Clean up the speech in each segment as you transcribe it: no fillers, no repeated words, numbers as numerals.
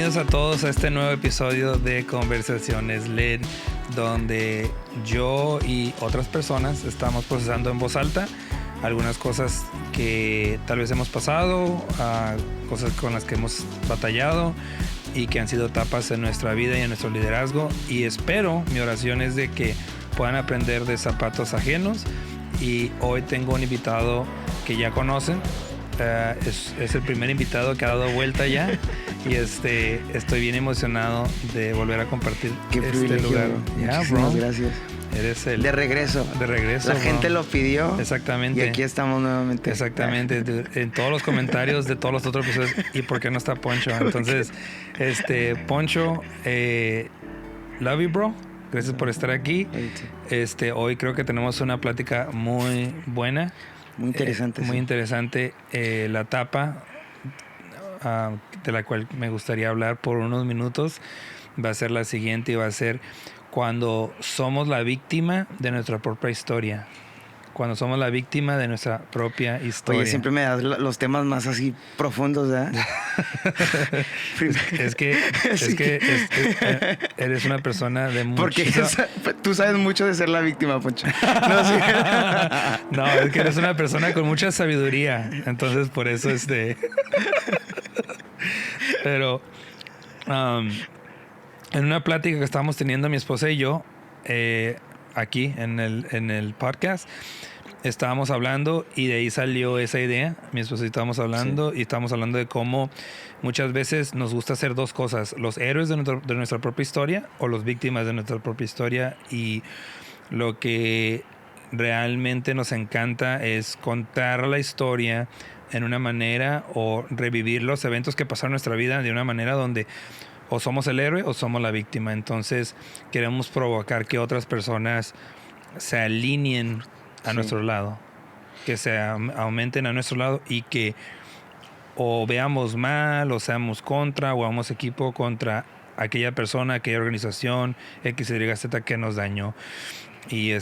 bienvenidos a todos a este nuevo episodio de Conversaciones LED, donde yo y otras personas estamos procesando en voz alta algunas cosas que tal vez hemos pasado, cosas con las que hemos batallado y que han sido etapas en nuestra vida y en nuestro liderazgo. Y espero, mi oración es de que puedan aprender de zapatos ajenos. Y hoy tengo un invitado que ya conocen. Es el primer invitado que ha dado vuelta ya y estoy bien emocionado de volver a compartir este lugar. Muchísimas gracias. Eres el de regreso. La gente lo pidió. Exactamente. Y aquí estamos nuevamente. Exactamente. En todos los comentarios de todos los otros episodios. ¿Y por qué no está Poncho? Entonces, Poncho, love you, bro. Gracias por estar aquí. Hoy creo que tenemos una plática muy buena. Muy interesante. Muy interesante. La etapa de la cual me gustaría hablar por unos minutos va a ser la siguiente y va a ser cuando somos la víctima de nuestra propia historia. Cuando somos la víctima de nuestra propia historia. Oye, siempre me das los temas más así profundos, ¿verdad? es que eres una persona de mucho... Porque tú sabes mucho de ser la víctima, Poncho. No, es que eres una persona con mucha sabiduría. Entonces, por eso Pero... en una plática que estábamos teniendo mi esposa y yo, aquí en el podcast, estábamos hablando y de ahí salió esa idea. Mi esposa y estábamos hablando, sí. Y estábamos hablando de cómo muchas veces nos gusta hacer dos cosas: los héroes de nuestra propia historia o los víctimas de nuestra propia historia. Y lo que realmente nos encanta es contar la historia en una manera o revivir los eventos que pasaron en nuestra vida de una manera donde o somos el héroe o somos la víctima. Entonces queremos provocar que otras personas se alineen a nuestro lado, que se aumenten a nuestro lado y que o veamos mal o seamos contra o hagamos equipo contra aquella persona, aquella organización X, Y, Z que nos dañó. Y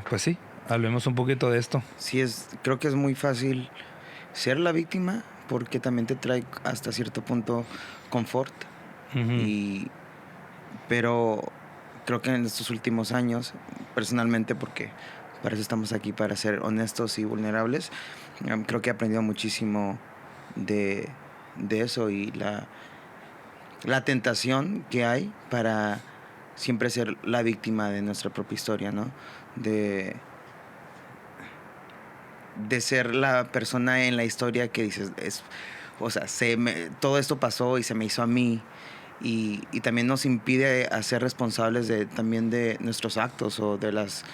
pues sí, hablemos un poquito de esto. Sí, creo que es muy fácil ser la víctima porque también te trae hasta cierto punto confort. Uh-huh. Pero creo que en estos últimos años, personalmente, porque para eso estamos aquí, para ser honestos y vulnerables, creo que he aprendido muchísimo de eso y la tentación que hay para siempre ser la víctima de nuestra propia historia, ¿no? De ser la persona en la historia que dices, todo esto pasó y se me hizo a mí. Y también nos impide ser responsables también de nuestros actos o de las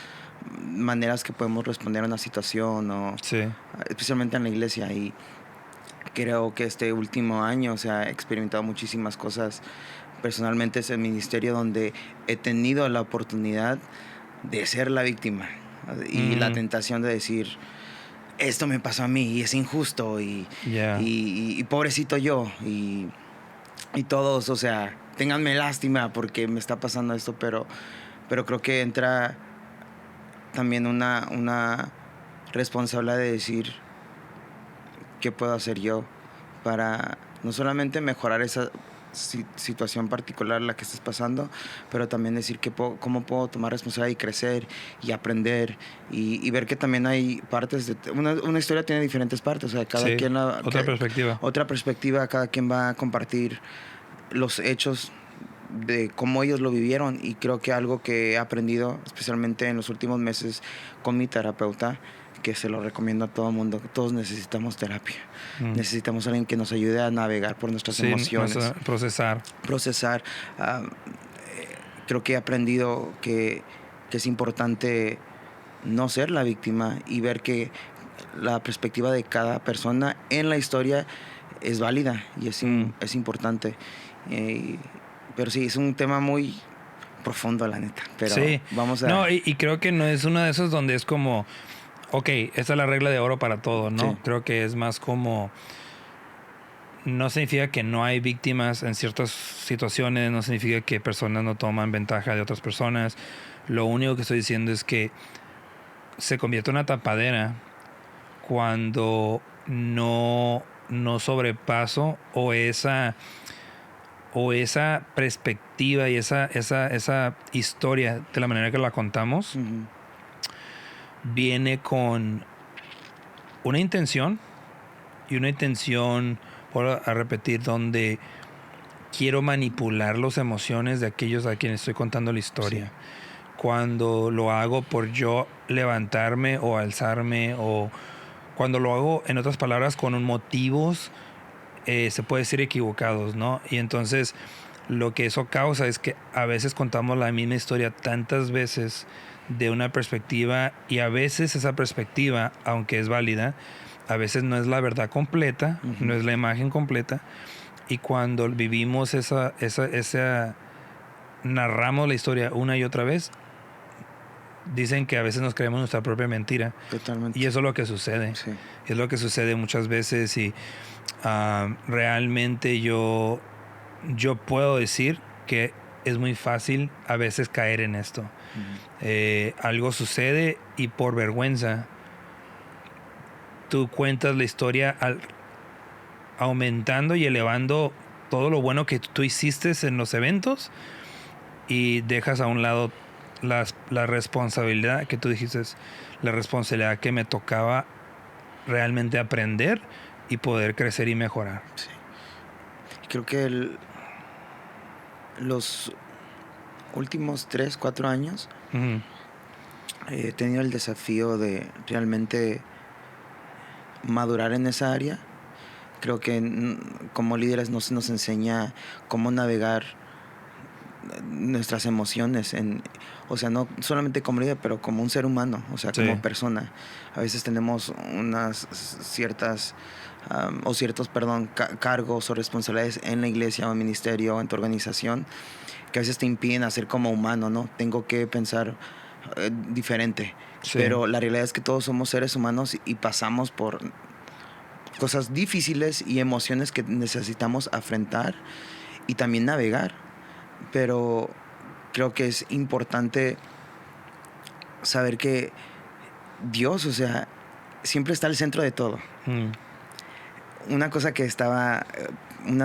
maneras que podemos responder a una situación, sí. Especialmente en la iglesia. Y creo que este último año se ha experimentado muchísimas cosas. Personalmente es el ministerio donde he tenido la oportunidad de ser la víctima y la tentación de decir, esto me pasó a mí y es injusto y pobrecito yo y todos, ténganme lástima porque me está pasando esto, pero creo que entra también una responsabilidad de decir qué puedo hacer yo para no solamente mejorar esa situación particular la que estés pasando, pero también decir cómo puedo tomar responsabilidad y crecer y aprender y ver que también hay partes de una historia tiene diferentes partes, cada quien otra perspectiva, cada quien va a compartir los hechos de cómo ellos lo vivieron. Y creo que algo que he aprendido especialmente en los últimos meses con mi terapeuta, que se lo recomiendo a todo el mundo, todos necesitamos terapia. Necesitamos a alguien que nos ayude a navegar por nuestras emociones, procesar. Creo que he aprendido que es importante no ser la víctima y ver que la perspectiva de cada persona en la historia es válida y es importante. Pero sí, es un tema muy profundo, la neta. Pero sí. Vamos a... No, y creo que no es uno de esos donde es como, ok, esta es la regla de oro para todo, ¿no? Sí. Creo que es más como... No significa que no hay víctimas en ciertas situaciones, no significa que personas no toman ventaja de otras personas. Lo único que estoy diciendo es que se convierte en una tapadera cuando no sobrepaso o o esa perspectiva y esa historia de la manera que la contamos viene con una intención, y una intención, voy a repetir, donde quiero manipular las emociones de aquellos a quienes estoy contando la historia. Sí. Cuando lo hago por yo levantarme o alzarme, o cuando lo hago, en otras palabras, con motivos, se puede decir equivocados, ¿no? Y entonces lo que eso causa es que a veces contamos la misma historia tantas veces de una perspectiva, y a veces esa perspectiva, aunque es válida, a veces no es la verdad completa, no es la imagen completa. Y cuando vivimos esa narramos la historia una y otra vez, dicen que a veces nos creemos nuestra propia mentira. Totalmente. Y eso es lo que sucede. Sí. Es lo que sucede muchas veces, y realmente yo puedo decir que es muy fácil a veces caer en esto. Algo sucede y por vergüenza tú cuentas la historia aumentando y elevando todo lo bueno que tú hiciste en los eventos, y dejas a un lado la responsabilidad que tú dijiste, la responsabilidad que me tocaba realmente aprender y poder crecer y mejorar. Sí. Creo que los últimos 3-4 años he tenido el desafío de realmente madurar en esa área. Creo que como líderes nos enseña cómo navegar nuestras emociones, o sea, no solamente como líder, pero como un ser humano, o sea, como persona. A veces tenemos unas ciertos cargos o responsabilidades en la iglesia o en el ministerio o en tu organización que a veces te impiden hacer como humano, ¿no? Tengo que pensar diferente. Sí. Pero la realidad es que todos somos seres humanos y pasamos por cosas difíciles y emociones que necesitamos afrontar y también navegar. Pero creo que es importante saber que Dios, o sea, siempre está al centro de todo. Una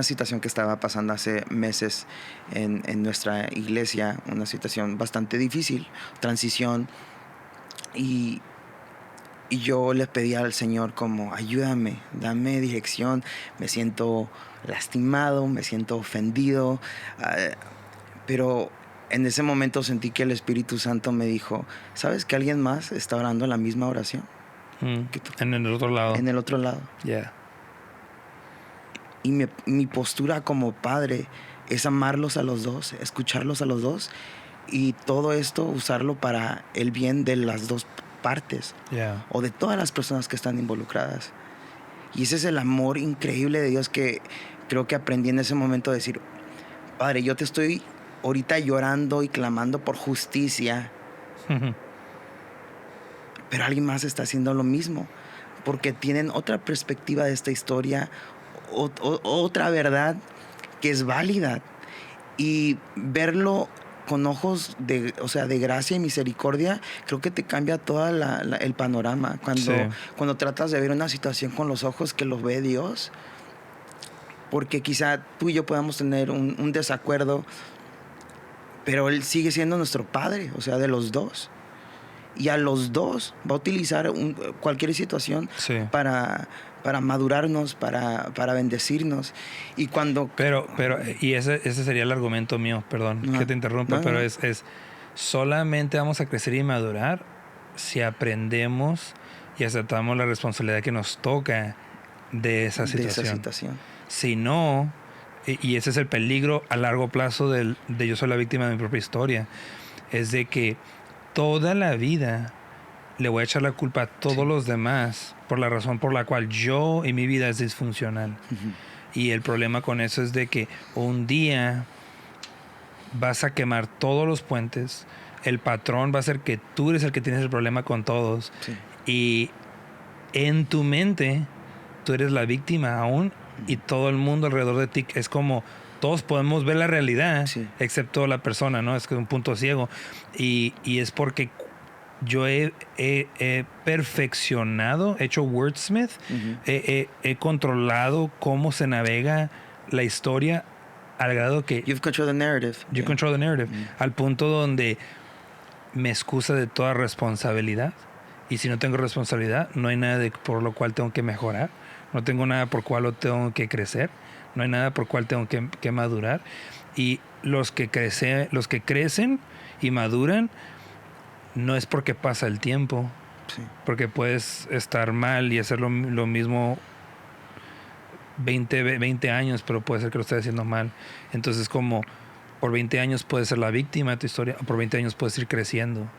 situación que estaba pasando hace meses en nuestra iglesia, una situación bastante difícil, transición, y yo le pedí al Señor como, ayúdame, dame dirección, me siento lastimado, me siento ofendido, pero en ese momento sentí que el Espíritu Santo me dijo, ¿sabes que alguien más está orando la misma oración? Que tú? En el otro lado. En el otro lado. Yeah. Y mi postura como padre es amarlos a los dos, escucharlos a los dos, y todo esto usarlo para el bien de las dos partes, o de todas las personas que están involucradas. Y ese es el amor increíble de Dios que creo que aprendí en ese momento, de decir, Padre, yo te estoy ahorita llorando y clamando por justicia, pero alguien más está haciendo lo mismo, porque tienen otra perspectiva de esta historia, otra verdad que es válida, y verlo con ojos de gracia y misericordia, creo que te cambia todo el panorama. Cuando tratas de ver una situación con los ojos que los ve Dios, porque quizá tú y yo podamos tener un desacuerdo, pero Él sigue siendo nuestro Padre, o sea, de los dos. Y a los dos va a utilizar cualquier situación para madurarnos, para bendecirnos. Y cuando... Pero y ese sería el argumento mío, perdón que te interrumpa, pero es solamente vamos a crecer y madurar si aprendemos y aceptamos la responsabilidad que nos toca de esa situación. Si no, y ese es el peligro a largo plazo de yo soy la víctima de mi propia historia, es de que toda la vida le voy a echar la culpa a todos los demás por la razón por la cual yo y mi vida es disfuncional. Y el problema con eso es de que un día vas a quemar todos los puentes, el patrón va a ser que tú eres el que tienes el problema con todos, y en tu mente tú eres la víctima aún, y todo el mundo alrededor de ti es como... Todos podemos ver la realidad, excepto la persona, ¿no? Es que es un punto ciego. Y es porque yo he perfeccionado, he hecho wordsmith, he controlado cómo se navega la historia al grado que... You've controlled the narrative. You control the narrative. Al punto donde me excusa de toda responsabilidad. Y si no tengo responsabilidad, no hay nada por lo cual tengo que mejorar. No tengo nada por cual tengo que crecer. No hay nada por cual tengo que madurar. Y los que crecen y maduran, no es porque pasa el tiempo. Sí. Porque puedes estar mal y hacer lo mismo 20 años, pero puede ser que lo estés haciendo mal. Entonces, como por 20 años puedes ser la víctima de tu historia, o por 20 años puedes ir creciendo.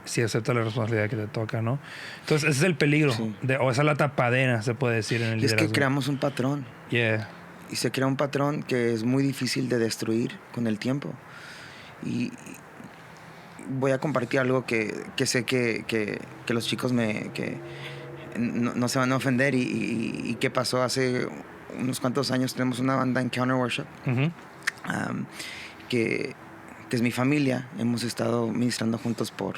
Si aceptas la responsabilidad que te toca, ¿no? Entonces, ese es el peligro. Sí. O esa es la tapadera, se puede decir en el liderazgo. Es que creamos un patrón. Yeah. Y se crea un patrón que es muy difícil de destruir con el tiempo. Y voy a compartir algo que sé que los chicos no se van a ofender y que pasó hace unos cuantos años. Tenemos una banda en Counter Worship, que es mi familia. Hemos estado ministrando juntos por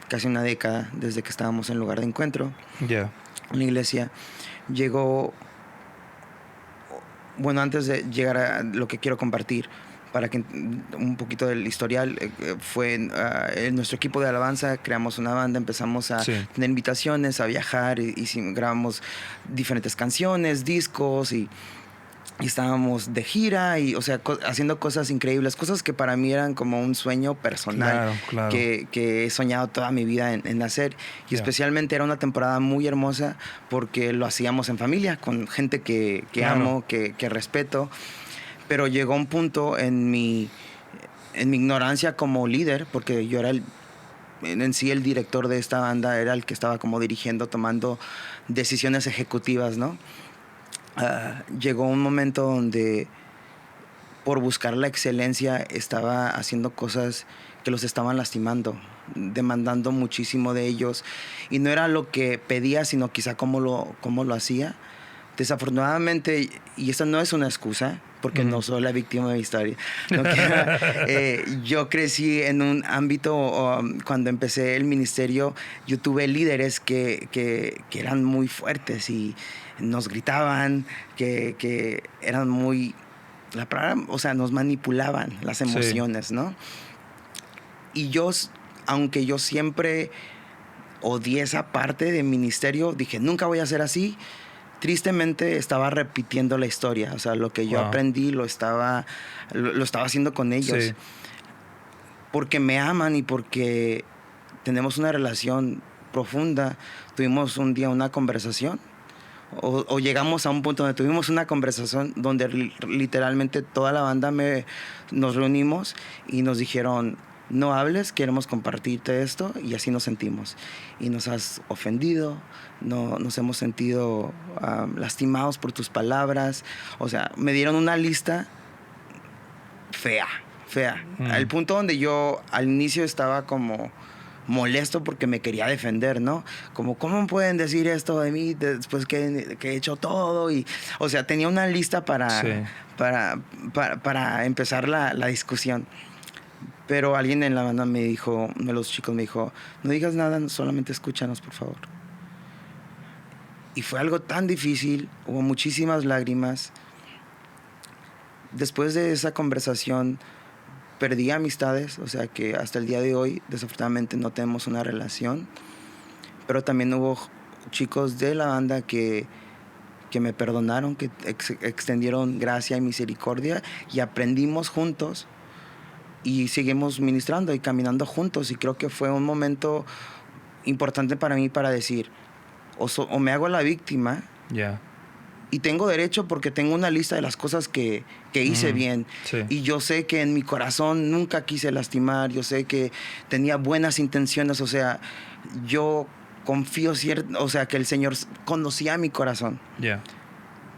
casi una década, desde que estábamos en lugar de encuentro. Yeah. Una iglesia. Bueno, antes de llegar a lo que quiero compartir, para que un poquito del historial, fue en nuestro equipo de alabanza, creamos una banda, empezamos a tener invitaciones, a viajar, y grabamos diferentes canciones, discos, y estábamos de gira, y o sea, haciendo cosas increíbles, cosas que para mí eran como un sueño personal. Claro. Que he soñado toda mi vida en hacer. Y especialmente era una temporada muy hermosa porque lo hacíamos en familia, con gente que amo, que respeto. Pero llegó un punto en mi ignorancia como líder, porque yo era en sí el director de esta banda, era el que estaba como dirigiendo, tomando decisiones ejecutivas, ¿no? Llegó un momento donde, por buscar la excelencia, estaba haciendo cosas que los estaban lastimando, demandando muchísimo de ellos, y no era lo que pedía, sino quizá cómo lo hacía. Desafortunadamente, y esta no es una excusa, porque no soy la víctima de mi historia. Yo crecí en un ámbito, cuando empecé el ministerio, yo tuve líderes que eran muy fuertes y nos gritaban, que eran muy... La palabra, o sea, nos manipulaban las emociones, ¿no? Y yo, aunque yo siempre odié esa parte del ministerio, dije, nunca voy a ser así. Tristemente estaba repitiendo la historia. O sea, lo que yo aprendí lo estaba haciendo con ellos. Sí. Porque me aman y porque tenemos una relación profunda. Tuvimos un día una conversación. O llegamos a un punto donde tuvimos una conversación donde literalmente toda la banda nos reunimos y nos dijeron: no hables, queremos compartirte esto, y así nos sentimos. Y nos has ofendido, nos hemos sentido lastimados por tus palabras. O sea, me dieron una lista fea. Al punto donde yo al inicio estaba como molesto porque me quería defender, ¿no? Como, ¿cómo pueden decir esto de mí después que he hecho todo? Y, o sea, tenía una lista para empezar la discusión. Pero alguien en la banda me dijo, uno de los chicos me dijo: no digas nada, solamente escúchanos, por favor. Y fue algo tan difícil, hubo muchísimas lágrimas. Después de esa conversación perdí amistades, o sea que hasta el día de hoy desafortunadamente no tenemos una relación. Pero también hubo chicos de la banda que me perdonaron, que extendieron gracia y misericordia, y aprendimos juntos. Y seguimos ministrando y caminando juntos. Y creo que fue un momento importante para mí para decir, o me hago la víctima. Y tengo derecho porque tengo una lista de las cosas que hice bien. Sí. Y yo sé que en mi corazón nunca quise lastimar. Yo sé que tenía buenas intenciones. O sea, yo confío o sea, que el Señor conocía mi corazón.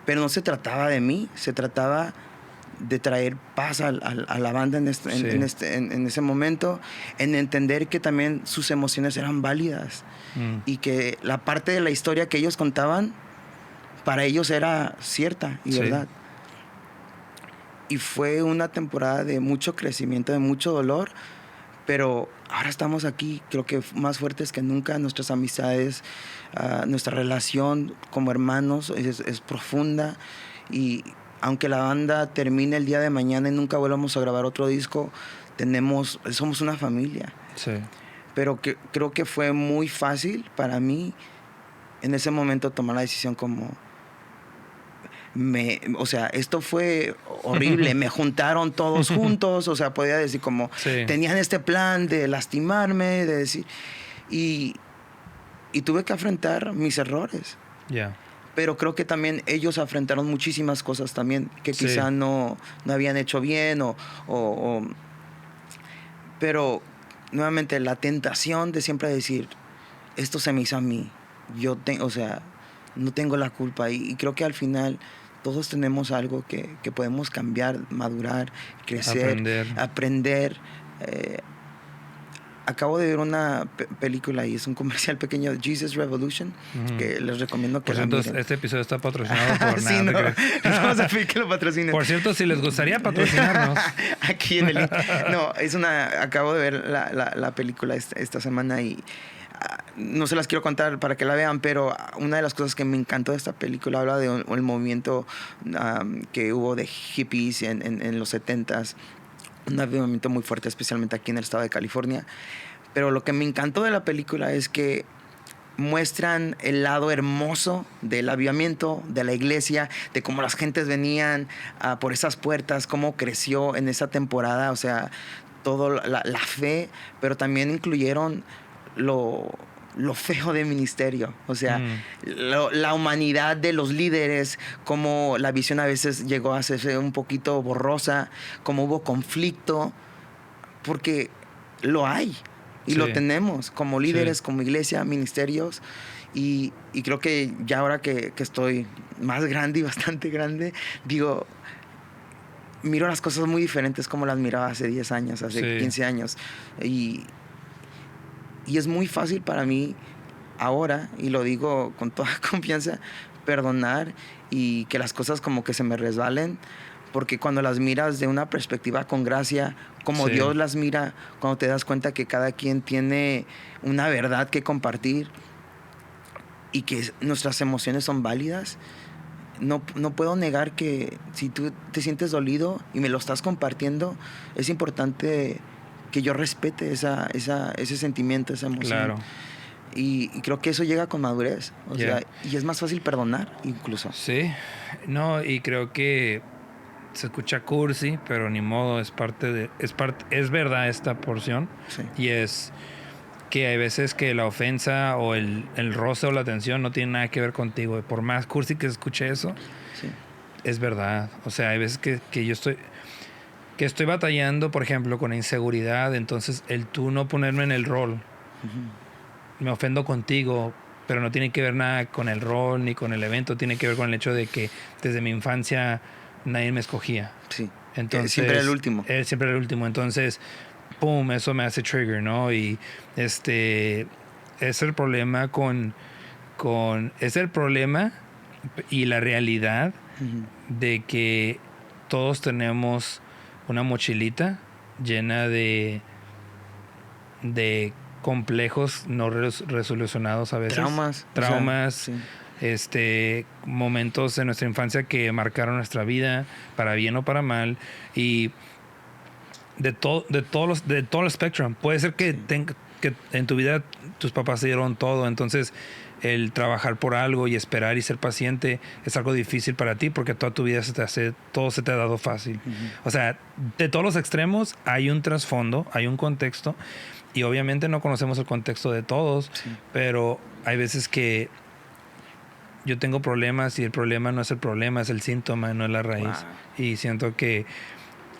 Pero no se trataba de mí, se trataba de traer paz a la banda en ese momento, en entender que también sus emociones eran válidas y que la parte de la historia que ellos contaban para ellos era cierta y verdad. Y fue una temporada de mucho crecimiento, de mucho dolor, pero ahora estamos aquí, creo que más fuertes que nunca. Nuestras amistades, nuestra relación como hermanos es profunda, y aunque la banda termine el día de mañana y nunca volvamos a grabar otro disco, somos una familia. Sí. Pero creo que fue muy fácil para mí en ese momento tomar la decisión como... o sea, esto fue horrible, me juntaron todos juntos, o sea, podía decir como... Sí. Tenían este plan de lastimarme, de decir... Y tuve que afrontar mis errores. Ya. Pero creo que también ellos afrontaron muchísimas cosas también que quizá no habían hecho bien pero nuevamente la tentación de siempre decir esto se me hizo a mí, o sea, no tengo la culpa y creo que al final todos tenemos algo que podemos cambiar, madurar, crecer, aprender. Acabo de ver una película y es un comercial pequeño, Jesus Revolution, que les recomiendo que por la cierto, miren. este episodio está patrocinado por sí, nada. No vamos a pedir que lo patrocinen. Por cierto, si les gustaría patrocinarnos. Aquí en el... No, acabo de ver la película esta semana y no se las quiero contar para que la vean, pero una de las cosas que me encantó de esta película habla de el movimiento que hubo de hippies en los 70s. Un movimiento muy fuerte, especialmente aquí en el estado de California. Pero lo que me encantó de la película es que muestran el lado hermoso del avivamiento, de la iglesia, de cómo las gentes venían por esas puertas, cómo creció en esa temporada, o sea, toda la fe, pero también incluyeron lo feo del ministerio, o sea, la humanidad de los líderes, cómo la visión a veces llegó a hacerse un poquito borrosa, cómo hubo conflicto, porque lo hay y lo tenemos como líderes, como iglesia, ministerios, y creo que ya ahora que estoy más grande y bastante grande, digo, miro las cosas muy diferentes como las miraba hace 10 años, hace 15 años, y es muy fácil para mí ahora, y lo digo con toda confianza, perdonar y que las cosas como que se me resbalen, porque cuando las miras de una perspectiva con gracia, como Dios las mira, cuando te das cuenta que cada quien tiene una verdad que compartir y que nuestras emociones son válidas, no puedo negar que si tú te sientes dolido y me lo estás compartiendo, es importante que yo respete ese sentimiento, esa emoción. Claro. Y creo que eso llega con madurez. O sea, y es más fácil perdonar incluso. Sí. No, y creo que se escucha cursi, pero ni modo, es verdad esta porción. Sí. Y es que hay veces que la ofensa o el roce o la tensión no tiene nada que ver contigo. Por más cursi que escuche eso, es verdad. O sea, hay veces que yo estoy batallando, por ejemplo, con inseguridad. Entonces, el tú no ponerme en el rol. Me ofendo contigo, pero no tiene que ver nada con el rol ni con el evento. Tiene que ver con el hecho de que desde mi infancia nadie me escogía. Sí. Entonces, siempre era el último. Él siempre era el último. Entonces, pum, eso me hace trigger, ¿no? Y es el problema es el problema y la realidad de que todos tenemos una mochilita llena de complejos no resolucionados a veces. Traumas. O sea, momentos de nuestra infancia que marcaron nuestra vida, para bien o para mal. Y de todo el spectrum. Puede ser que en tu vida tus papás te dieron todo, entonces el trabajar por algo y esperar y ser paciente es algo difícil para ti porque toda tu vida todo se te ha dado fácil. O sea, de todos los extremos hay un trasfondo, hay un contexto, y obviamente no conocemos el contexto de todos, pero hay veces que yo tengo problemas y el problema no es el problema, es el síntoma, no es la raíz. Wow. Y siento que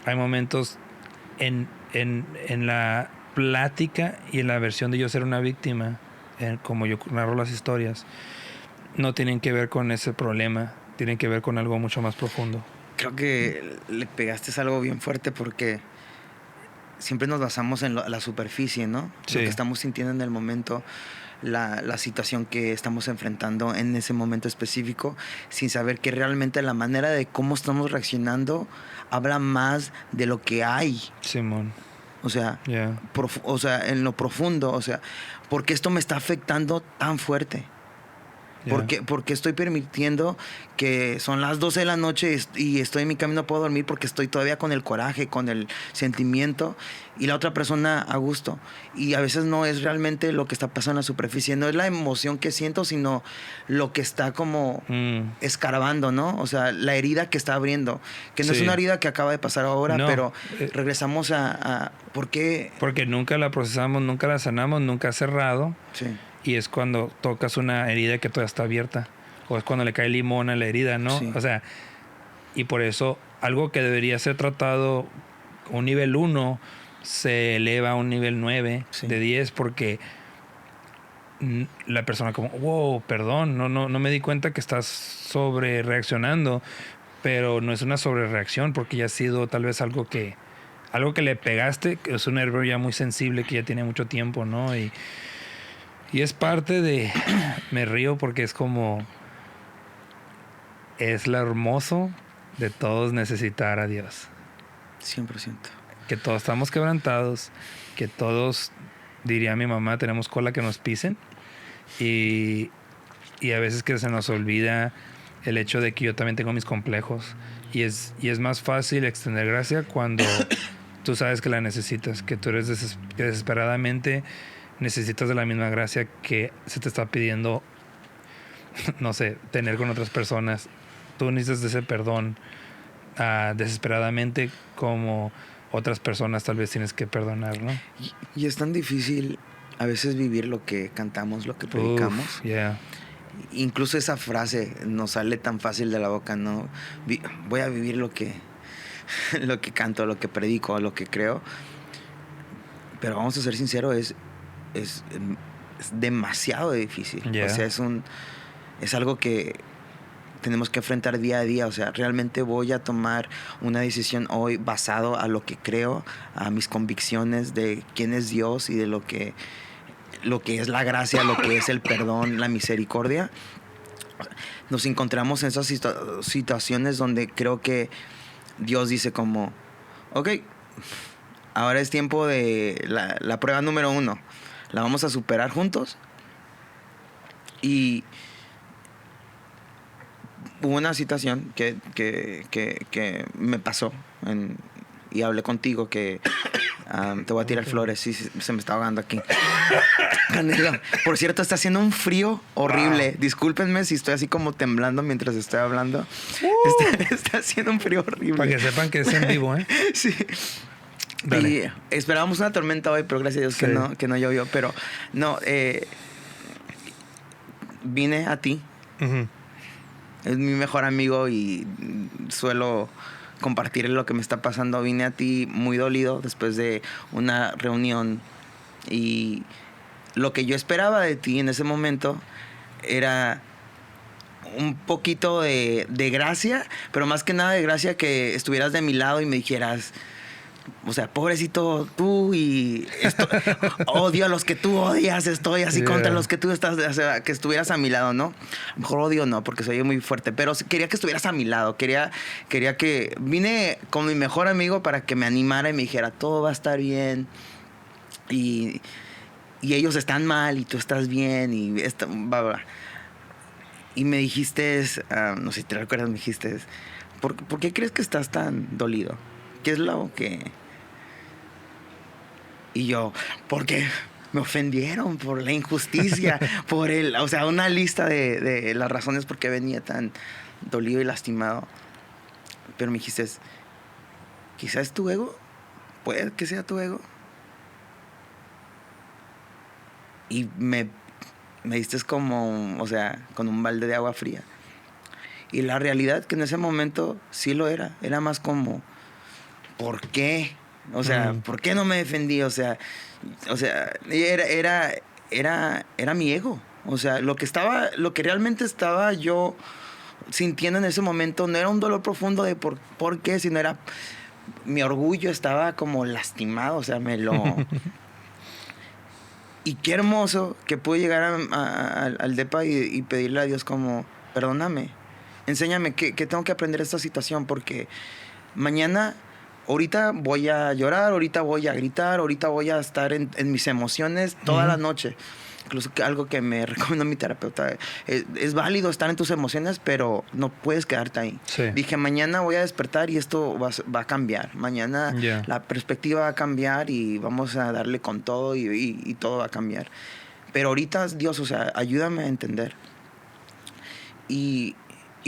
hay momentos en la plática y en la versión de yo ser una víctima, como yo narro las historias, no tienen que ver con ese problema, tienen que ver con algo mucho más profundo. Creo que le pegaste algo bien fuerte porque siempre nos basamos en la superficie, ¿no? Sí. Lo que estamos sintiendo en el momento, la situación que estamos enfrentando en ese momento específico, sin saber que realmente la manera de cómo estamos reaccionando habla más de lo que hay. Simón. O sea, o sea, en lo profundo, o sea, ¿por qué esto me está afectando tan fuerte? Porque estoy permitiendo que son las 12 de la noche y estoy en mi camino, no puedo dormir porque estoy todavía con el coraje, con el sentimiento, y la otra persona a gusto. Y a veces no es realmente lo que está pasando en la superficie, no es la emoción que siento, sino lo que está como escarbando, ¿no? O sea, la herida que está abriendo, que no es una herida que acaba de pasar ahora, pero regresamos a ¿por qué? Porque nunca la procesamos, nunca la sanamos, nunca ha cerrado. Sí. Y es cuando tocas una herida que todavía está abierta. O es cuando le cae limón a la herida, ¿no? Sí. O sea, y por eso algo que debería ser tratado un nivel 1 se eleva a un nivel 9 de 10 porque la persona como, wow, perdón, no me di cuenta que estás sobre reaccionando, pero no es una sobrereacción porque ya ha sido tal vez algo que le pegaste, que es un nervio ya muy sensible que ya tiene mucho tiempo, ¿no? Y es parte de... Me río porque es como... Es lo hermoso de todos necesitar a Dios. 100%. Que todos estamos quebrantados, que todos, diría mi mamá, tenemos cola que nos pisen. Y a veces que se nos olvida el hecho de que yo también tengo mis complejos. Y es más fácil extender gracia cuando tú sabes que la necesitas, que tú eres desesperadamente... necesitas de la misma gracia que se te está pidiendo, no sé, tener con otras personas. Tú necesitas de ese perdón desesperadamente como otras personas tal vez tienes que perdonar, ¿no? Y es tan difícil a veces vivir lo que cantamos, lo que predicamos. Incluso esa frase nos sale tan fácil de la boca, ¿no? Voy a vivir lo que canto, lo que predico, lo que creo. Pero vamos a ser sinceros, es demasiado difícil. O sea, es algo que tenemos que enfrentar día a día. O sea, realmente voy a tomar una decisión hoy basado a lo que creo, a mis convicciones de quién es Dios y de lo que es la gracia, lo que es el perdón, la misericordia. Nos encontramos en esas situaciones donde creo que Dios dice como, ok, ahora es tiempo de la prueba número 1. La vamos a superar juntos. Y hubo una situación que me pasó y hablé contigo que te voy a tirar flores. Sí, se me está ahogando aquí. Por cierto, está haciendo un frío horrible. Wow. Discúlpenme si estoy así como temblando mientras estoy hablando. Está haciendo un frío horrible. Para que sepan que es en vivo, ¿eh? Sí. Dale. Y esperábamos una tormenta hoy, pero gracias a Dios que no llovió. Pero no, vine a ti. Uh-huh. Es mi mejor amigo y suelo compartir lo que me está pasando. Vine a ti muy dolido después de una reunión y lo que yo esperaba de ti en ese momento era un poquito de gracia, pero más que nada de gracia que estuvieras de mi lado y me dijeras, o sea, pobrecito tú y odio a los que tú odias, estoy así contra los que tú estás, o sea, que estuvieras a mi lado, ¿no? A lo mejor odio no, porque soy muy fuerte, pero quería que estuvieras a mi lado, quería que vine con mi mejor amigo para que me animara y me dijera, todo va a estar bien y ellos están mal y tú estás bien y y me dijiste, no sé si te recuerdas, me dijiste, ¿por qué crees que estás tan dolido? ¿Qué es lo que...? Y yo, porque me ofendieron por la injusticia, o sea, una lista de las razones por qué venía tan dolido y lastimado. Pero me dijiste, quizás es tu ego, puede que sea tu ego. Y me diste como, o sea, con un balde de agua fría. Y la realidad que en ese momento sí lo era más como... ¿Por qué? O sea, ¿por qué no me defendí? O sea, era mi ego. O sea, lo que realmente estaba yo sintiendo en ese momento no era un dolor profundo de por qué, sino era mi orgullo estaba como lastimado, o sea, y qué hermoso que pude llegar al depa y pedirle a Dios como, perdóname, enséñame qué tengo que aprender de esta situación, porque mañana... Ahorita voy a llorar, ahorita voy a gritar, ahorita voy a estar en mis emociones toda la noche. incluso algo que me recomendó mi terapeuta, es válido estar en tus emociones, pero no puedes quedarte ahí. Sí. Dije, mañana voy a despertar y esto va a cambiar. Mañana la perspectiva va a cambiar y vamos a darle con todo y todo va a cambiar. Pero ahorita, Dios, o sea, ayúdame a entender. Y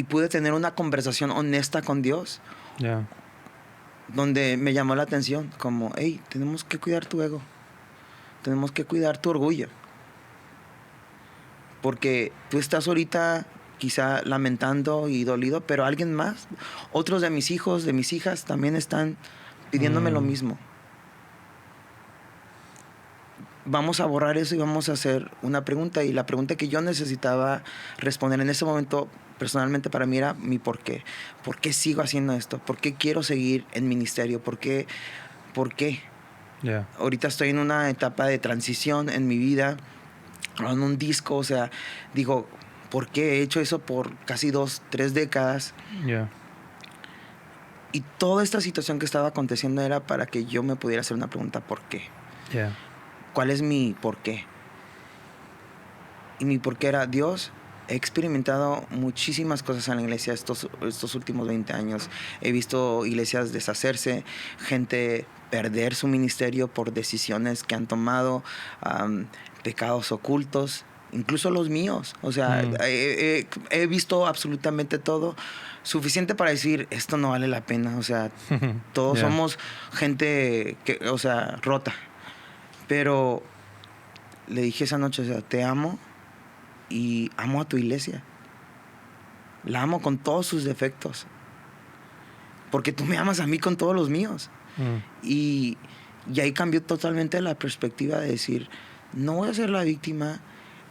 pude tener una conversación honesta con Dios. Donde me llamó la atención, como, hey, tenemos que cuidar tu ego. Tenemos que cuidar tu orgullo. Porque tú estás ahorita quizá lamentando y dolido, pero alguien más, otros de mis hijos, de mis hijas, también están pidiéndome lo mismo. Vamos a borrar eso y vamos a hacer una pregunta. Y la pregunta que yo necesitaba responder en ese momento, personalmente para mí, era mi por qué. ¿Por qué sigo haciendo esto? ¿Por qué quiero seguir en ministerio? ¿Por qué? Ahorita estoy en una etapa de transición en mi vida, en un disco, o sea, digo, ¿por qué he hecho eso por casi 2-3 décadas? Y toda esta situación que estaba aconteciendo era para que yo me pudiera hacer una pregunta, ¿por qué? ¿Cuál es mi por qué? Y mi por qué era, Dios, he experimentado muchísimas cosas en la iglesia estos últimos 20 años. He visto iglesias deshacerse, gente perder su ministerio por decisiones que han tomado, pecados ocultos, incluso los míos. O sea, he visto absolutamente todo, suficiente para decir, esto no vale la pena. O sea, todos somos gente que, o sea, rota. Pero le dije esa noche, o sea, te amo y amo a tu iglesia. La amo con todos sus defectos. Porque tú me amas a mí con todos los míos. Y ahí cambió totalmente la perspectiva de decir, no voy a ser la víctima.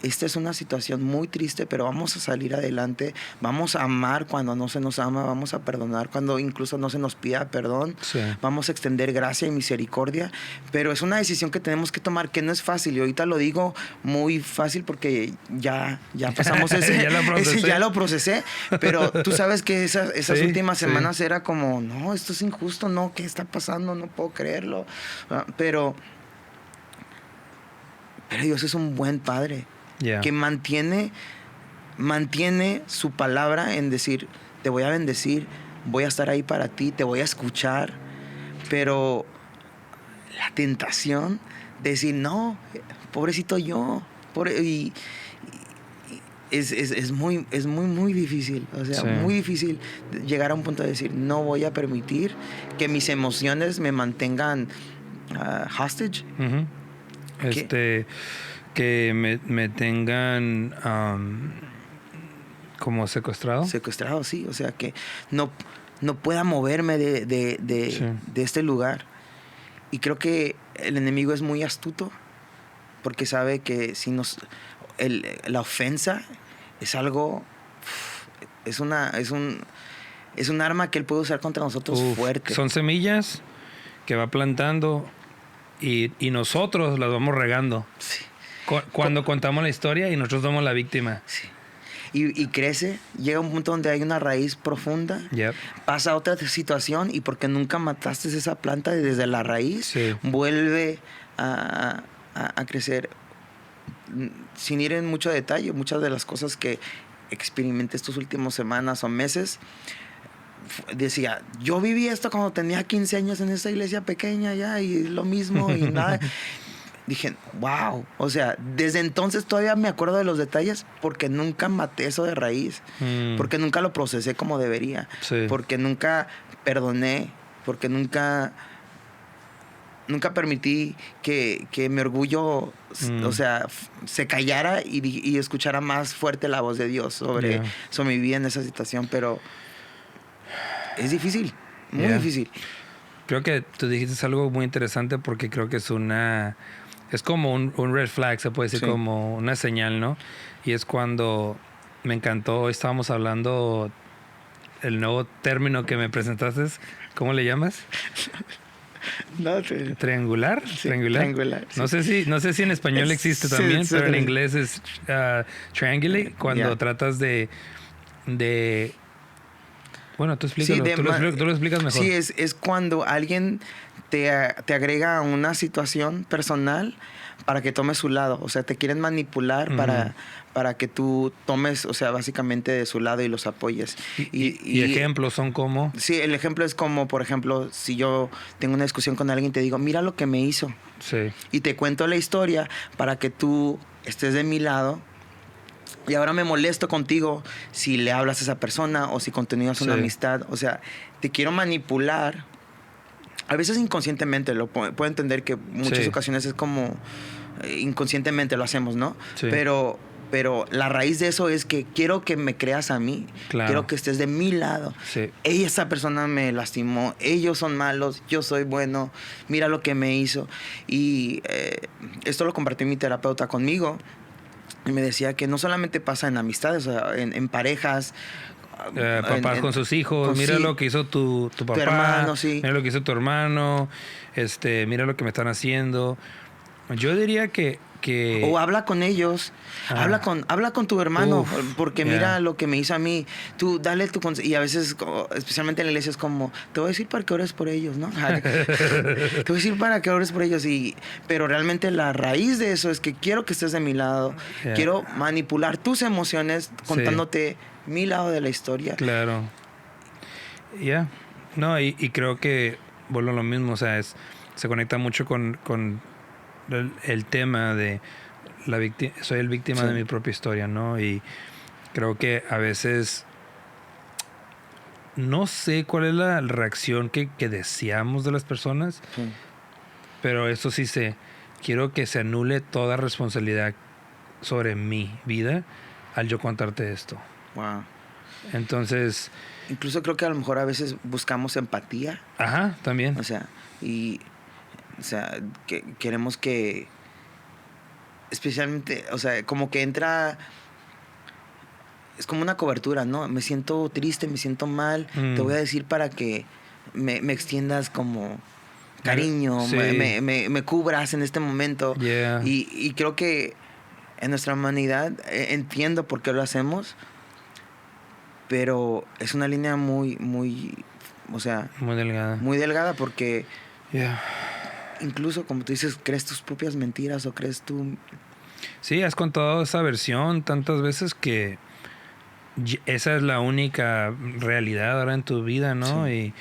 Esta es una situación muy triste, pero vamos a salir adelante. Vamos a amar cuando no se nos ama. Vamos a perdonar cuando incluso no se nos pida perdón. Vamos a extender gracia y misericordia. Pero es una decisión que tenemos que tomar, que no es fácil. Y ahorita lo digo muy fácil porque ya pasamos ya lo procesé. Pero tú sabes que esas últimas semanas era como, no, esto es injusto. No, ¿qué está pasando? No puedo creerlo. Pero Dios es un buen padre. Que mantiene su palabra en decir, te voy a bendecir, voy a estar ahí para ti, te voy a escuchar. Pero la tentación de decir, no, pobrecito yo, es muy difícil. O sea, muy difícil llegar a un punto de decir, no voy a permitir que mis emociones me mantengan hostage. Que me tengan como secuestrado. Secuestrado, sí. O sea, que no pueda moverme de este lugar. Y creo que el enemigo es muy astuto porque sabe que si la ofensa es algo, es un arma que él puede usar contra nosotros fuerte. Son semillas que va plantando y nosotros las vamos regando. Sí. Cuando contamos la historia y nosotros somos la víctima. Sí. Y crece, llega a un punto donde hay una raíz profunda, pasa a otra situación y porque nunca mataste esa planta desde la raíz, vuelve a crecer. Sin ir en mucho detalle, muchas de las cosas que experimenté estas últimas semanas o meses, decía, yo viví esto cuando tenía 15 años en esa iglesia pequeña ya y lo mismo y nada. Dije, wow, o sea, desde entonces todavía me acuerdo de los detalles porque nunca maté eso de raíz, porque nunca lo procesé como debería, porque nunca perdoné, porque nunca permití que mi orgullo, o sea, se callara y escuchara más fuerte la voz de Dios sobre mi vida en esa situación, pero es difícil, muy difícil. Creo que tú dijiste algo muy interesante porque creo que es como un red flag, se puede decir, como una señal, ¿no? Y es cuando me encantó, hoy estábamos hablando el nuevo término que me presentaste, ¿cómo le llamas? No, ¿Triangular? Sí, triangular. No sé si en español existe también, pero en inglés es triangulate, cuando tratas de Bueno, tú explícalo, tú lo explicas mejor. Sí, es cuando alguien te agrega a una situación personal para que tomes su lado. O sea, te quieren manipular para que tú tomes, o sea, básicamente de su lado y los apoyes. ¿Y ejemplos son como? Sí, el ejemplo es como, por ejemplo, si yo tengo una discusión con alguien y te digo, mira lo que me hizo. Sí. Y te cuento la historia para que tú estés de mi lado. Y ahora me molesto contigo si le hablas a esa persona o si continúas una amistad. O sea, te quiero manipular. A veces inconscientemente, lo puedo entender que muchas ocasiones es como inconscientemente lo hacemos, ¿no? Sí. Pero la raíz de eso es que quiero que me creas a mí. Claro. Quiero que estés de mi lado. Sí. Esa persona me lastimó. Ellos son malos. Yo soy bueno. Mira lo que me hizo. Y esto lo compartió mi terapeuta conmigo. Y me decía que no solamente pasa en amistades, o sea, en parejas. Papás con sus hijos, mira lo que hizo tu papá, hermano, sí. Mira lo que hizo tu hermano, mira lo que me están haciendo. Yo diría que o habla con ellos, habla con tu hermano, porque mira lo que me hizo a mí. Tú dale tu consejo. Y a veces, especialmente en la iglesia, es como, te voy a decir para que ores por ellos, ¿no? Te voy a decir para que ores por ellos. Pero realmente la raíz de eso es que quiero que estés de mi lado. Quiero manipular tus emociones contándote mi lado de la historia. Claro. No, y creo que vuelvo a lo mismo, o sea, se conecta mucho con el tema de soy el víctima de mi propia historia, ¿no? Y creo que a veces no sé cuál es la reacción que deseamos de las personas, pero eso sí sé, quiero que se anule toda responsabilidad sobre mi vida al yo contarte esto. Wow. Entonces, incluso creo que a lo mejor a veces buscamos empatía. Ajá, también. O sea, que queremos que, especialmente, o sea, como que entra, es como una cobertura, ¿no? Me siento triste, me siento mal, te voy a decir para que me extiendas como cariño, me cubras en este momento. Yeah. Y creo que en nuestra humanidad entiendo por qué lo hacemos, pero es una línea muy, o sea, muy delgada. Muy delgada porque incluso, como tú dices, crees tus propias mentiras o crees tú... Sí, has contado esa versión tantas veces que esa es la única realidad ahora en tu vida, ¿no? Sí. Y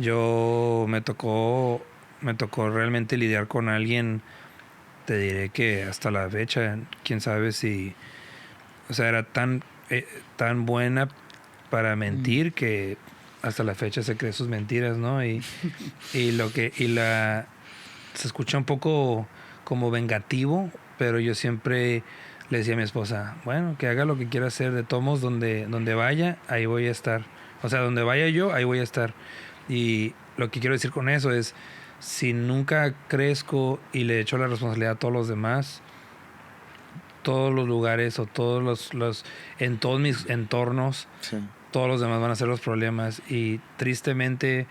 yo me tocó realmente lidiar con alguien, te diré que hasta la fecha, quién sabe si... O sea, era tan buena para mentir que hasta la fecha se cree sus mentiras, ¿no? Y se escucha un poco como vengativo, pero yo siempre le decía a mi esposa, bueno, que haga lo que quiera hacer, de todos modos, donde vaya, ahí voy a estar. O sea, donde vaya yo, ahí voy a estar. Y lo que quiero decir con eso es, si nunca crezco y le echo la responsabilidad a todos los demás, todos los lugares o en todos mis entornos, todos los demás van a ser los problemas. Y tristemente,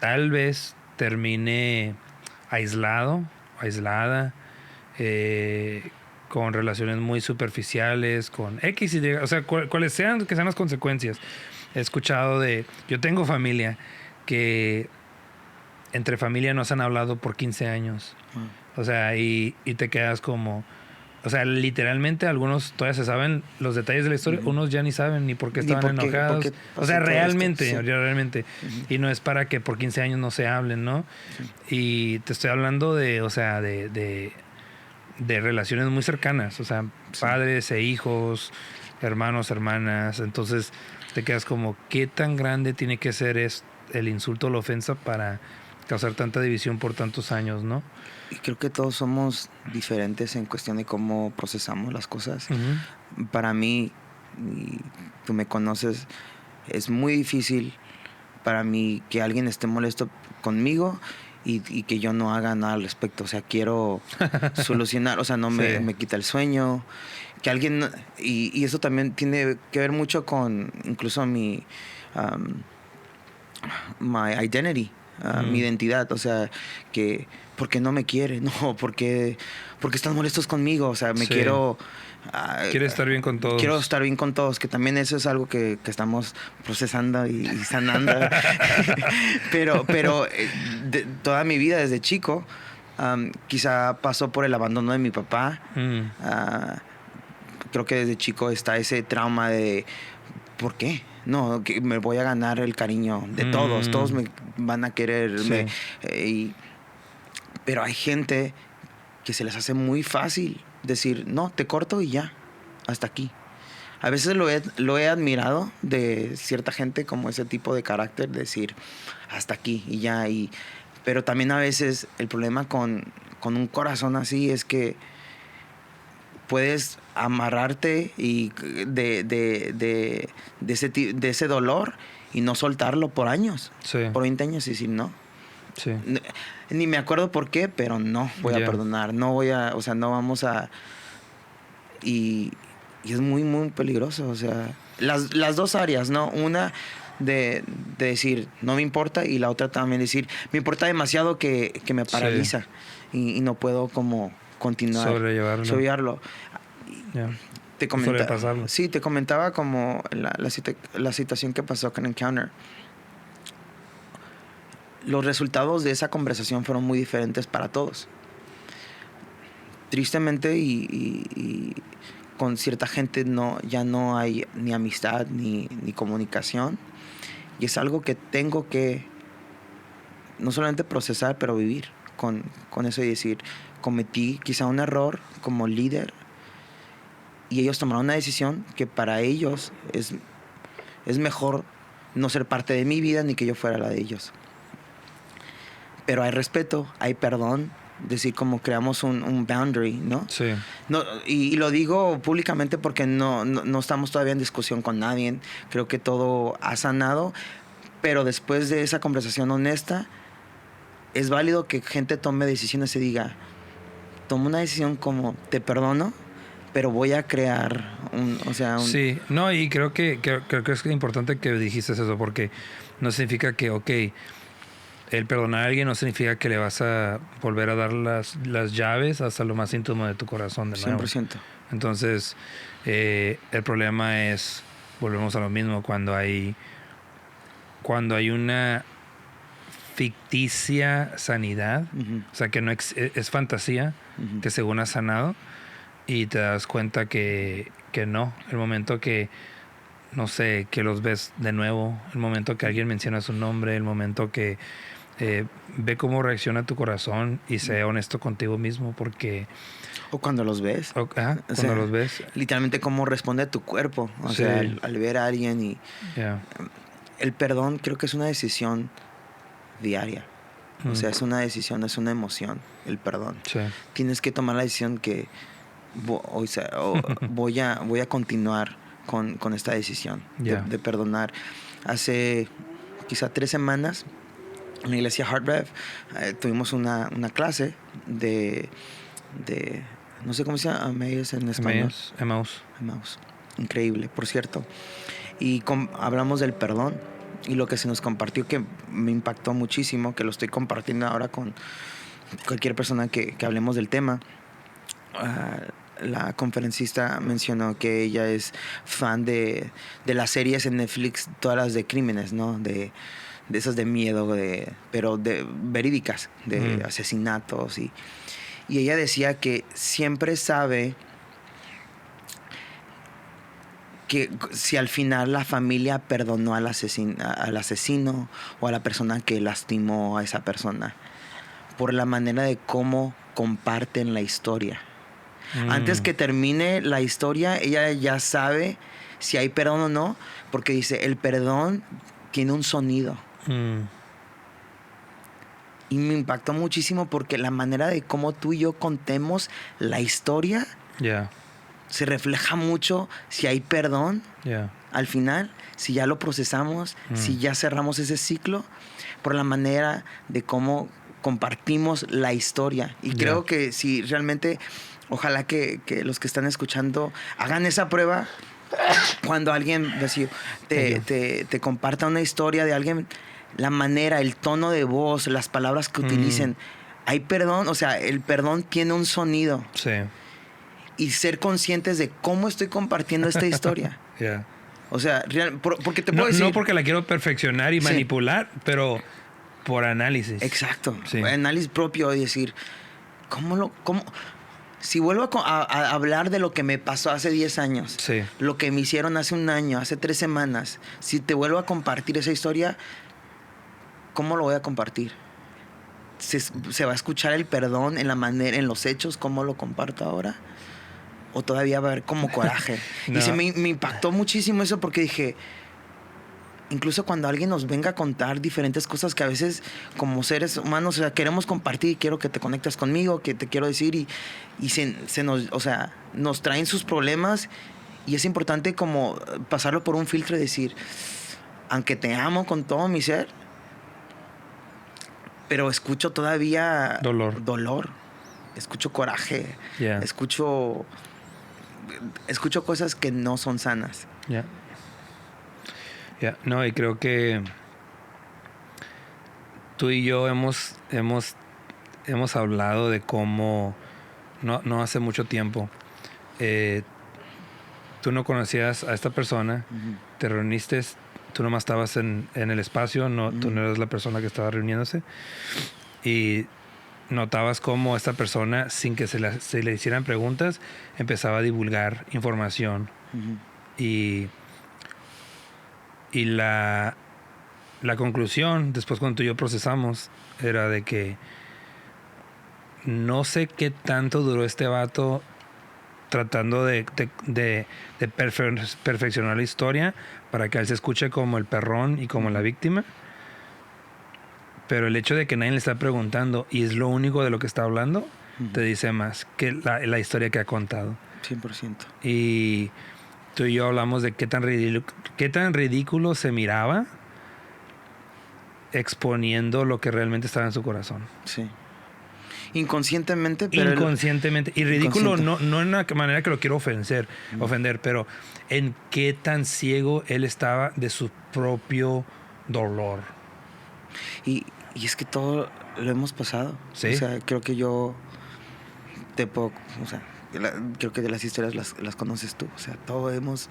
tal vez termine aislada, con relaciones muy superficiales, con X y Y, o sea, cuáles sean las consecuencias. He escuchado yo tengo familia que entre familia no se han hablado por 15 años. O sea, y te quedas como... O sea, literalmente algunos todavía se saben los detalles de la historia, unos ya ni saben ni por qué estaban enojados. O sea, realmente. Y no es para que por 15 años no se hablen, ¿no? Y te estoy hablando de relaciones muy cercanas, o sea, padres e hijos, hermanos, hermanas. Entonces te quedas como, ¿qué tan grande tiene que ser el insulto o la ofensa para causar tanta división por tantos años, ¿no? Y creo que todos somos diferentes en cuestión de cómo procesamos las cosas. Para mí, y tú me conoces, es muy difícil para mí que alguien esté molesto conmigo y que yo no haga nada al respecto. O sea, quiero solucionar, o sea, no me quita el sueño. Que alguien... Y eso también tiene que ver mucho con incluso my identity. Mi identidad, o sea, que porque no me quiere, no, porque están molestos conmigo, o sea, me Sí. quiero... Quiere estar bien con todos. Quiero estar bien con todos, que también eso es algo que estamos procesando y sanando. pero toda mi vida desde chico, quizá pasó por el abandono de mi papá. Creo que desde chico está ese trauma de ¿por qué? No, que me voy a ganar el cariño de todos. Todos me van a querer. Sí. Pero hay gente que se les hace muy fácil decir, no, te corto y ya, hasta aquí. A veces lo he admirado de cierta gente como ese tipo de carácter, decir, hasta aquí y ya. Pero también a veces el problema con un corazón así es que puedes amarrarte y de ese dolor y no soltarlo por años, por 20 años y decir no. Sí. Ni me acuerdo por qué, pero no voy a perdonar, no voy a, o sea, no vamos a... Y es muy, muy peligroso, o sea, las dos áreas, ¿no? Una de decir, no me importa, y la otra también decir, me importa demasiado que me paraliza y no puedo como continuar. Sobrellevarlo. Te comentaba, sí, te comentaba como la situación que pasó con Encounter. Los resultados de esa conversación fueron muy diferentes para todos. Tristemente y con cierta gente ya no hay ni amistad ni comunicación. Y es algo que tengo que no solamente procesar, pero vivir con eso y decir, cometí quizá un error como líder y ellos tomaron una decisión que para ellos es mejor no ser parte de mi vida ni que yo fuera la de ellos. Pero hay respeto, hay perdón, decir como creamos un boundary, ¿no? Sí. No, y lo digo públicamente porque no estamos todavía en discusión con nadie. Creo que todo ha sanado, pero después de esa conversación honesta, es válido que gente tome decisiones y diga, tomo una decisión como te perdono, pero voy a crear Sí, no, y creo que es importante que dijiste eso, porque no significa que, el perdonar a alguien no significa que le vas a volver a dar las llaves hasta lo más íntimo de tu corazón de nuevo. 100%. Entonces, el problema es, volvemos a lo mismo, cuando hay una ficticia sanidad, o sea, que no es fantasía, que según has sanado, y te das cuenta que no, el momento que, no sé, que los ves de nuevo, el momento que alguien menciona su nombre, el momento que ve cómo reacciona tu corazón y sea honesto contigo mismo, porque... O cuando los ves. Cuando los ves. Literalmente cómo responde tu cuerpo, o sea, al ver a alguien y... El perdón creo que es una decisión diaria. O sea, es una decisión, es una emoción, el perdón. Sí. Tienes que tomar la decisión que voy a continuar con esta decisión de perdonar. Hace quizá 3 semanas en la iglesia Heart Rev tuvimos una clase de no sé cómo se llama Emmaus en español. Emmaus. Increíble, por cierto. Y hablamos del perdón y lo que se nos compartió que me impactó muchísimo, que lo estoy compartiendo ahora con cualquier persona que hablemos del tema. La conferencista mencionó que ella es fan de las series en Netflix, todas las de crímenes, ¿no? De esas de miedo, pero de verídicas, de asesinatos. Y ella decía que siempre sabe que si al final la familia perdonó al asesino o a la persona que lastimó a esa persona, por la manera de cómo comparten la historia. Antes que termine la historia, ella ya sabe si hay perdón o no, porque dice, el perdón tiene un sonido. Y me impactó muchísimo porque la manera de cómo tú y yo contemos la historia se refleja mucho si hay perdón al final, si ya lo procesamos, si ya cerramos ese ciclo, por la manera de cómo compartimos la historia. Y creo que si realmente, ojalá que los que están escuchando hagan esa prueba cuando alguien te comparta una historia de alguien, la manera, el tono de voz, las palabras que utilicen, hay perdón, o sea, el perdón tiene un sonido. Sí. Y ser conscientes de cómo estoy compartiendo esta historia. Yeah. O sea, porque te puedo decir... No porque la quiero perfeccionar y Sí. manipular, pero por análisis. Exacto. Sí. Análisis propio y decir, si vuelvo a hablar de lo que me pasó hace 10 años, Sí. lo que me hicieron hace un año, hace 3 semanas, si te vuelvo a compartir esa historia, ¿cómo lo voy a compartir? ¿Se va a escuchar el perdón en la manera, en los hechos, cómo lo comparto ahora? ¿O todavía va a haber como coraje? No. Y me impactó muchísimo eso porque dije, incluso cuando alguien nos venga a contar diferentes cosas que a veces como seres humanos, o sea, queremos compartir, quiero que te conectes conmigo, que te quiero decir, y se nos, o sea, nos traen sus problemas y es importante como pasarlo por un filtro y decir, aunque te amo con todo mi ser, pero escucho todavía dolor, escucho coraje, Yeah. escucho cosas que no son sanas. Yeah. Yeah. No, y creo que tú y yo hemos hablado de cómo no hace mucho tiempo tú no conocías a esta persona, Uh-huh. te reuniste, tú nomás estabas en el espacio, tú no Uh-huh. eras la persona que estaba reuniéndose, y notabas cómo esta persona, sin que se le hicieran preguntas, empezaba a divulgar información. Uh-huh. Y la conclusión, después cuando tú y yo procesamos, era de que no sé qué tanto duró este vato tratando de perfeccionar la historia para que él se escuche como el perrón y como la víctima. Pero el hecho de que nadie le está preguntando y es lo único de lo que está hablando, te dice más que la historia que ha contado. 100%. Y tú y yo hablamos de qué tan ridículo se miraba exponiendo lo que realmente estaba en su corazón. Sí. Inconscientemente, pero... Inconscientemente. Y ridículo no en una manera que lo quiero ofender, pero en qué tan ciego él estaba de su propio dolor. Y es que todo lo hemos pasado. Sí. O sea, creo que yo te puedo... O sea, creo que de las historias las conoces tú. O sea, todos hemos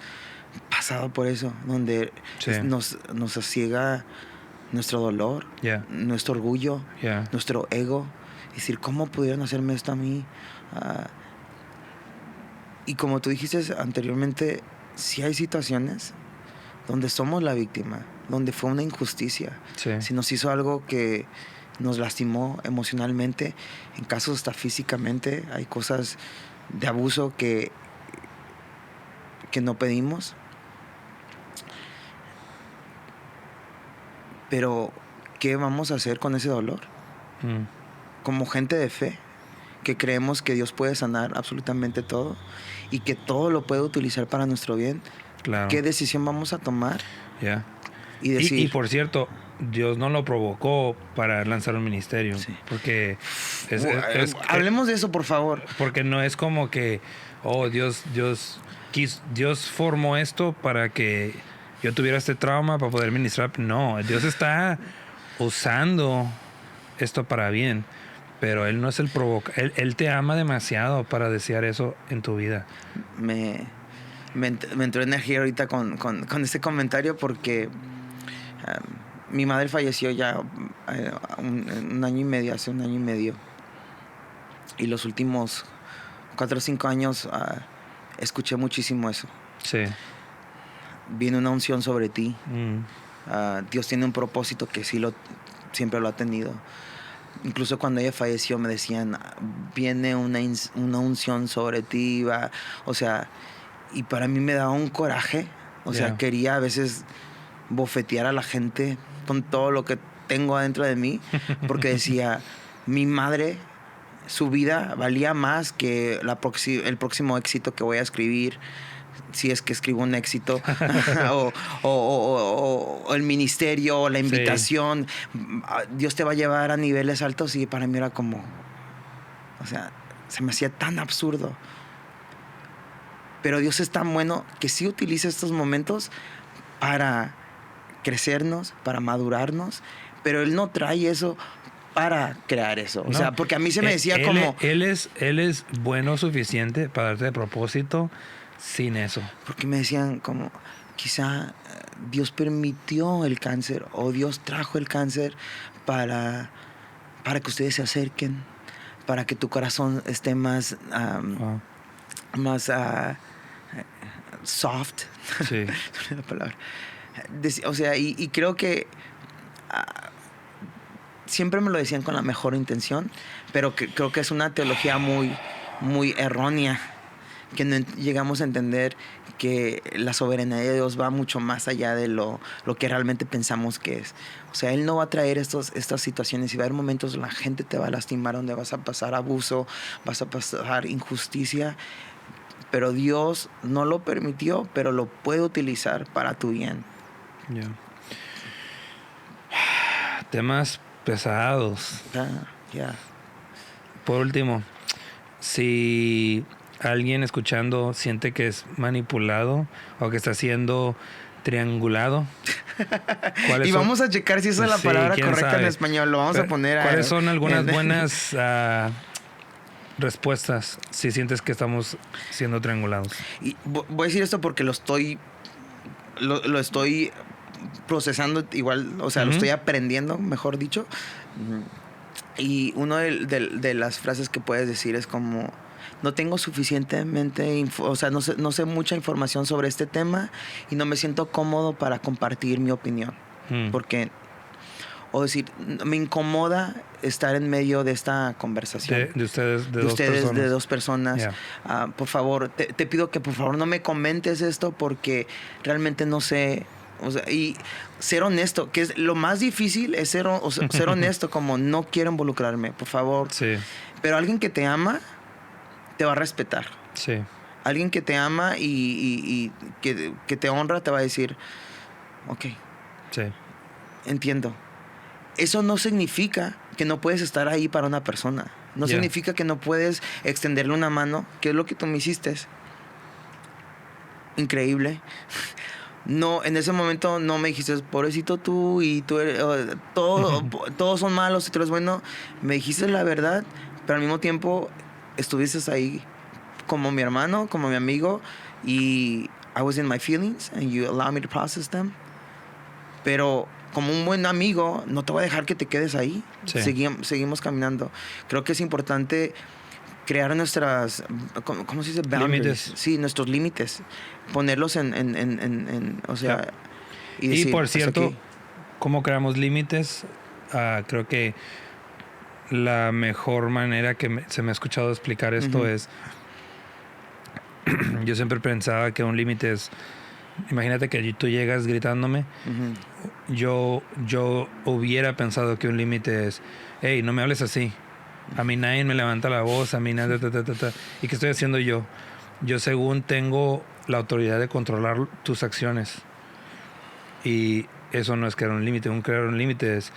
pasado por eso, donde Sí. nos asiega nuestro dolor, Yeah. nuestro orgullo, Yeah. nuestro ego. Es decir, ¿cómo pudieron hacerme esto a mí? Y como tú dijiste anteriormente, sí hay situaciones donde somos la víctima, donde fue una injusticia. Sí. Si nos hizo algo que nos lastimó emocionalmente, en casos hasta físicamente, hay cosas de abuso que no pedimos. Pero, ¿qué vamos a hacer con ese dolor? Como gente de fe, que creemos que Dios puede sanar absolutamente todo y que todo lo puede utilizar para nuestro bien. Claro. ¿Qué decisión vamos a tomar? Yeah. Y decir... Y por cierto, Dios no lo provocó para lanzar un ministerio. Sí. Porque hablemos de eso, por favor. Porque no es como que, Dios formó esto para que yo tuviera este trauma para poder ministrar. No, Dios está usando esto para bien. Pero Él no es el provocador. Él te ama demasiado para desear eso en tu vida. Me entró energía ahorita con este comentario porque mi madre falleció ya un año y medio, hace un año y medio. Y los últimos 4 o 5 años escuché muchísimo eso. Sí. Viene una unción sobre ti. Dios tiene un propósito que siempre lo ha tenido. Incluso cuando ella falleció me decían, viene una unción sobre ti. O sea, y para mí me daba un coraje. O sea, quería a veces bofetear a la gente con todo lo que tengo adentro de mí. Porque decía, mi madre, su vida valía más que el próximo éxito que voy a escribir. Si es que escribo un éxito, o el ministerio, o la invitación. Sí. Dios te va a llevar a niveles altos, y para mí era como, o sea, se me hacía tan absurdo. Pero Dios es tan bueno que sí utiliza estos momentos para crecernos, para madurarnos, pero Él no trae eso para crear eso. O No, sea, porque a mí se me decía como... Él es bueno suficiente para darte de propósito sin eso. Porque me decían como, quizá Dios permitió el cáncer o Dios trajo el cáncer para que ustedes se acerquen, para que tu corazón esté más... Wow. más soft. Sí. La palabra. O sea, y creo que siempre me lo decían con la mejor intención, pero creo que es una teología muy, muy errónea, que no llegamos a entender que la soberanía de Dios va mucho más allá de lo que realmente pensamos que es. O sea, Él no va a traer estas situaciones y va a haber momentos donde la gente te va a lastimar, donde vas a pasar abuso, vas a pasar injusticia, pero Dios no lo permitió, pero lo puede utilizar para tu bien. Yeah. Temas pesados. Yeah. Por último, si alguien escuchando siente que es manipulado o que está siendo triangulado, y vamos a checar si esa es la palabra correcta sabe? en español. Lo vamos a poner ¿Cuáles son algunas buenas respuestas si sientes que estamos siendo triangulados? Y voy a decir esto porque lo estoy procesando igual, o sea, lo estoy aprendiendo, mejor dicho. Y una de las frases que puedes decir es como: no tengo suficientemente, o sea, no sé mucha información sobre este tema y no me siento cómodo para compartir mi opinión. Porque, o decir, me incomoda estar en medio de esta conversación. De ustedes, de dos personas. Yeah. Por favor, te pido que por favor no me comentes esto porque realmente no sé. O sea, y ser honesto, que es lo más difícil, es ser honesto, como no quiero involucrarme, por favor. Sí. Pero alguien que te ama te va a respetar. Sí. Alguien que te ama y que te honra te va a decir, ok, sí, entiendo. Eso no significa que no puedes estar ahí para una persona. No significa que no puedes extenderle una mano, que es lo que tú me hiciste. Increíble. No, en ese momento no me dijiste, pobrecito tú, y tú eres, todos son malos y tú eres bueno. Me dijiste la verdad, pero al mismo tiempo estuviste ahí como mi hermano, como mi amigo, y I was in my feelings and you allowed me to process them. Pero como un buen amigo, no te voy a dejar que te quedes ahí. Sí. Seguimos caminando. Creo que es importante crear nuestras, ¿cómo se dice? Boundaries. Límites. Sí, nuestros límites. Ponerlos o sea... Claro. Y decir, por cierto, ¿cómo creamos límites? Creo que la mejor manera que se me ha escuchado explicar esto es... Yo siempre pensaba que un límite es... Imagínate que tú llegas gritándome. Yo hubiera pensado que un límite es... Hey, no me hables así. A mí nadie me levanta la voz, a mí nada, ¿Y qué estoy haciendo yo? Yo según tengo la autoridad de controlar tus acciones. Y eso no es crear un límite. Crear un límite es...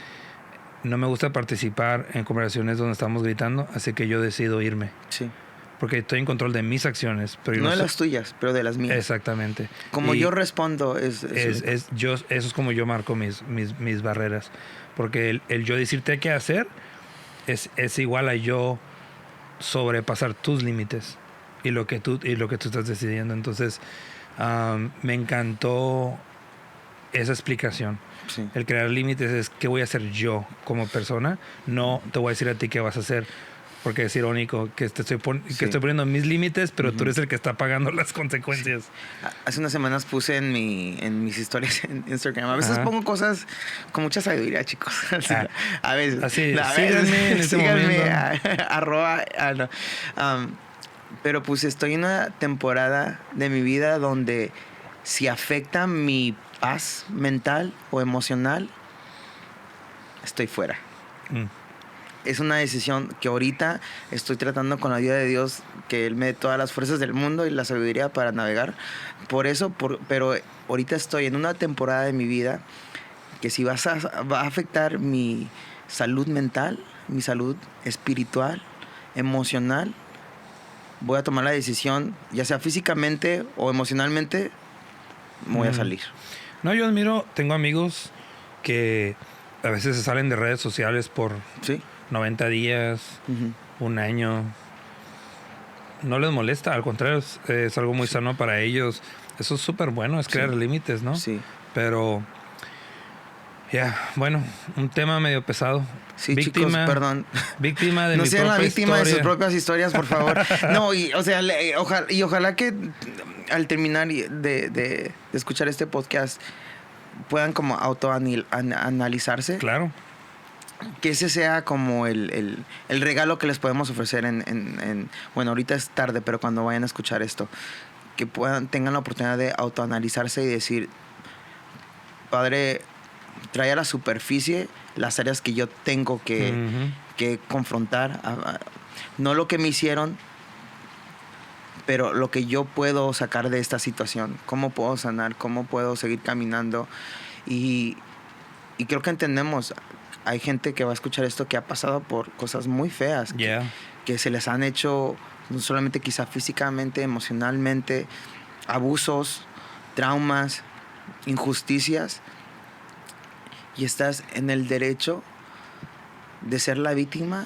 No me gusta participar en conversaciones donde estamos gritando, así que yo decido irme. Sí. Porque estoy en control de mis acciones. Pero no de las tuyas, pero de las mías. Exactamente. Como y yo respondo eso es como yo marco mis barreras. Porque el yo decirte qué hacer es igual a yo sobrepasar tus límites y lo que tú estás decidiendo. Entonces me encantó esa explicación. Sí. El crear límites es qué voy a hacer yo como persona, no te voy a decir a ti qué vas a hacer, porque es irónico que estoy poniendo mis límites, pero tú eres el que está pagando las consecuencias. Sí. Hace unas semanas puse en mis historias en Instagram. A veces pongo cosas con mucha sabiduría, chicos. A veces. Así, síganme en ese momento. Pero pues estoy en una temporada de mi vida donde si afecta mi paz mental o emocional, estoy fuera. Es una decisión que ahorita estoy tratando con la ayuda de Dios, que Él me dé todas las fuerzas del mundo y la sabiduría para navegar. Pero ahorita estoy en una temporada de mi vida que si va a afectar mi salud mental, mi salud espiritual, emocional, voy a tomar la decisión, ya sea físicamente o emocionalmente, me voy a salir. No, yo tengo amigos que a veces se salen de redes sociales por Sí. 90 días, un año. No les molesta, al contrario, es algo muy sano para ellos. Eso es súper bueno, es crear límites, ¿no? Sí. Pero, bueno, un tema medio pesado. Sí, chicos, perdón. Víctima de no mi sean la propia víctima historia. de sus propias historias, por favor. No, y o sea, ojalá que al terminar de escuchar este podcast puedan como autoanalizarse. Claro. Que ese sea como el regalo que les podemos ofrecer bueno, ahorita es tarde, pero cuando vayan a escuchar esto, que tengan la oportunidad de autoanalizarse y decir, Padre, trae a la superficie las áreas que yo tengo que confrontar, no lo que me hicieron, pero lo que yo puedo sacar de esta situación, cómo puedo sanar, cómo puedo seguir caminando. Y creo que entendemos, hay gente que va a escuchar esto que ha pasado por cosas muy feas, que se les han hecho, no solamente quizá físicamente, emocionalmente, abusos, traumas, injusticias, y estás en el derecho de ser la víctima,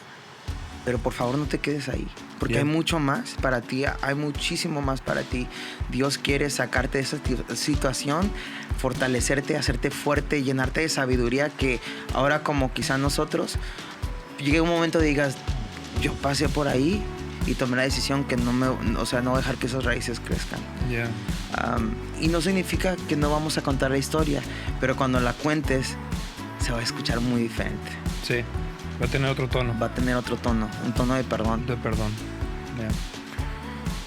pero por favor no te quedes ahí, porque hay mucho más para ti, hay muchísimo más para ti. Dios quiere sacarte de esa situación, fortalecerte, hacerte fuerte, llenarte de sabiduría, que ahora, como quizá nosotros, llegue un momento y digas, yo pasé por ahí y tomé la decisión que no voy a dejar que esas raíces crezcan. Y no significa que no vamos a contar la historia, pero cuando la cuentes se va a escuchar muy diferente. Sí, va a tener otro tono. Va a tener otro tono, un tono de perdón. De perdón.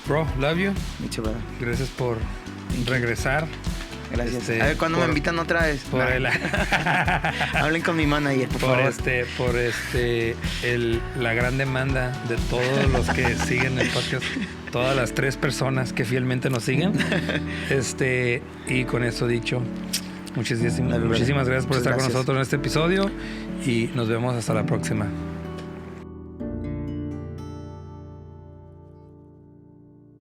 Bro, love you. Mucho better. Gracias por regresar. Gracias. A ver cuándo me invitan otra vez. Hablen con mi manager, por favor. La gran demanda de todos los que siguen el podcast, todas las 3 personas que fielmente nos siguen. Y con eso dicho, muchísimas gracias por estar con nosotros en este episodio y nos vemos hasta la próxima.